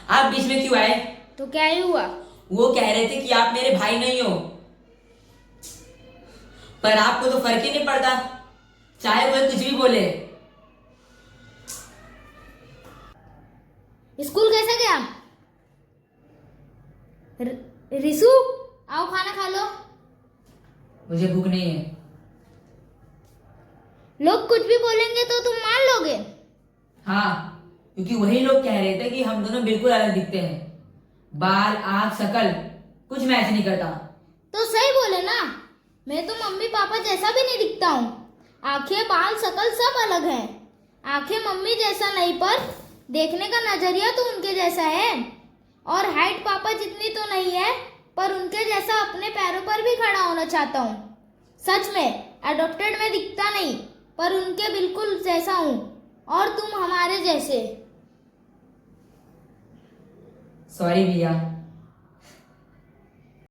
आप बीच में क्यों आए? तो क्या ही हुआ? वो कह रहे थे कि आप मेरे भाई नहीं हो, पर आपको तो फर्क ही नहीं पड़ता, चाहे वो कुछ भी बोले। स्कूल कैसा गया? रिसु, आओ खाना खा लो। मुझे भूख नहीं है। लोग कुछ भी बोलेंगे तो तुम मान लोगे? हाँ, क्योंकि वही लोग कह रहे थे कि हम दोनों बिल्कुल अलग दिखते हैं। बाल, आँख, शक्ल कुछ मैच नहीं करता। तो सही बोले ना, मैं तो मम्मी पापा जैसा भी नहीं दिखता हूँ। आंखें, बाल, शक्ल सब अलग हैं। आंखें मम्मी जैसा नहीं, पर देखने का नजरिया तो उनके जैसा है। और हाइट पापा जितनी तो नहीं है, पर उनके जैसा अपने पैरों पर भी खड़ा होना चाहता हूँ। सच में एडॉप्टेड में दिखता नहीं, पर उनके बिल्कुल जैसा हूँ। और तुम हमारे जैसे। सॉरी भैया।